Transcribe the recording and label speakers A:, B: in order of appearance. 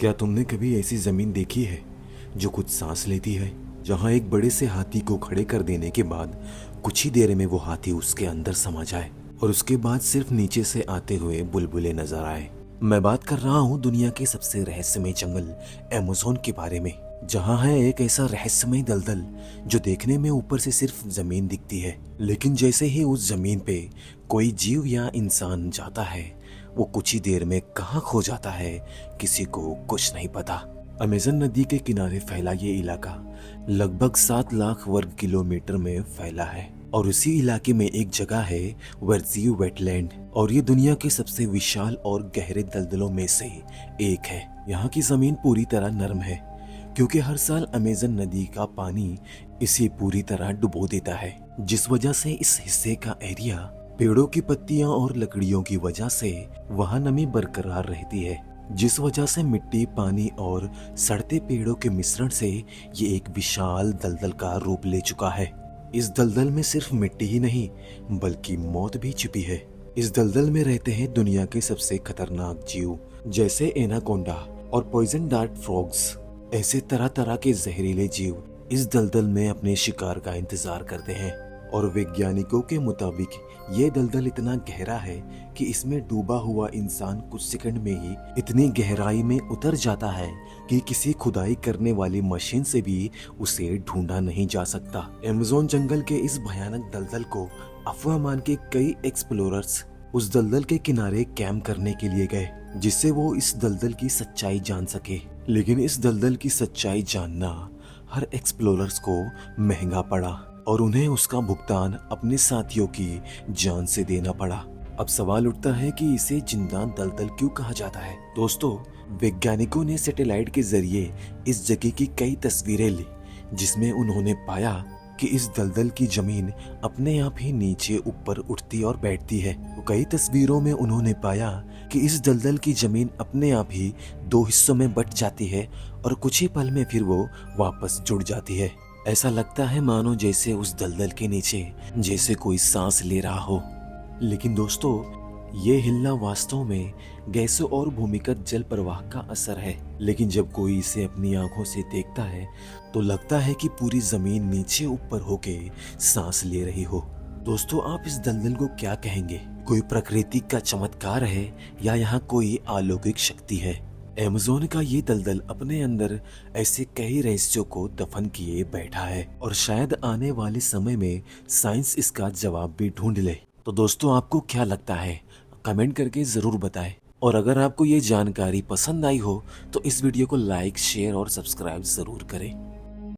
A: क्या तुमने कभी ऐसी जमीन देखी है जो कुछ सांस लेती है, जहां एक बड़े से हाथी को खड़े कर देने के बाद कुछ ही देर में वो हाथी उसके अंदर समा जाए और उसके बाद सिर्फ नीचे से आते हुए बुलबुले नजर आए। मैं बात कर रहा हूँ दुनिया के सबसे रहस्यमय जंगल अमेज़न के बारे में, जहाँ है एक ऐसा रहस्यमय दलदल जो देखने में ऊपर से सिर्फ जमीन दिखती है, लेकिन जैसे ही उस जमीन पे कोई जीव या इंसान जाता है वो कुछ ही देर में कहाँ खो जाता है किसी को कुछ नहीं पता। अमेज़न नदी के किनारे फैला ये इलाका लगभग 7 लाख वर्ग किलोमीटर में फैला है और उसी इलाके में एक जगह है वर्जियो वेटलैंड, और ये दुनिया के सबसे विशाल और गहरे दलदलों में से एक है। यहाँ की जमीन पूरी तरह नरम है क्योंकि हर साल अमेज़न नदी का पानी इसे पूरी तरह डुबो देता है, जिस वजह से इस हिस्से का एरिया पेड़ों की पत्तियां और लकड़ियों की वजह से वहां नमी बरकरार रहती है, जिस वजह से मिट्टी, पानी और सड़ते पेड़ों के मिश्रण से ये एक विशाल दलदल का रूप ले चुका है। इस दलदल में सिर्फ मिट्टी ही नहीं बल्कि मौत भी छिपी है। इस दलदल में रहते हैं दुनिया के सबसे खतरनाक जीव जैसे एनाकोंडा और पॉइजन डार्ट फ्रॉग्स। ऐसे तरह तरह के जहरीले जीव इस दलदल में अपने शिकार का इंतजार करते हैं और वैज्ञानिकों के मुताबिक ये दलदल इतना गहरा है कि इसमें डूबा हुआ इंसान कुछ सेकंड में ही इतनी गहराई में उतर जाता है कि किसी खुदाई करने वाली मशीन से भी उसे ढूंढा नहीं जा सकता। अमेज़न जंगल के इस भयानक दलदल को अफवाह मान के कई एक्सप्लोरर्स उस दलदल के किनारे कैंप करने के लिए गए, जिससे वो इस दलदल की सच्चाई जान सके। लेकिन इस दलदल की सच्चाई जानना हर एक्सप्लोरर्स को महंगा पड़ा और उन्हें उसका भुगतान अपने साथियों की जान से देना पड़ा। अब सवाल उठता है कि इसे जिंदा दलदल क्यों कहा जाता है। दोस्तों, वैज्ञानिकों ने सैटेलाइट के जरिए इस जगह की कई तस्वीरें ली, जिसमें उन्होंने पाया कि इस दलदल की जमीन अपने आप ही नीचे ऊपर उठती और बैठती है। तो कई तस्वीरों में उन्होंने पाया कि इस दलदल की जमीन अपने आप ही 2 हिस्सों में बट जाती है और कुछ ही पल में फिर वो वापस जुड़ जाती है। ऐसा लगता है मानो जैसे उस दलदल के नीचे जैसे कोई सांस ले रहा हो। लेकिन दोस्तों, ये हिलना वास्तव में गैसों और भूमिगत जल प्रवाह का असर है। लेकिन जब कोई इसे अपनी आंखों से देखता है तो लगता है कि पूरी जमीन नीचे ऊपर होके सांस ले रही हो। दोस्तों, आप इस दलदल को क्या कहेंगे? कोई प्रकृति का चमत्कार है या यहाँ कोई अलौकिक शक्ति है? अमेज़न का ये दलदल अपने अंदर ऐसे कई रहस्यों को दफन किए बैठा है और शायद आने वाले समय में साइंस इसका जवाब भी ढूंढ ले। तो दोस्तों, आपको क्या लगता है? कमेंट करके जरूर बताएं। और अगर आपको ये जानकारी पसंद आई हो तो इस वीडियो को लाइक, शेयर और सब्सक्राइब जरूर करें।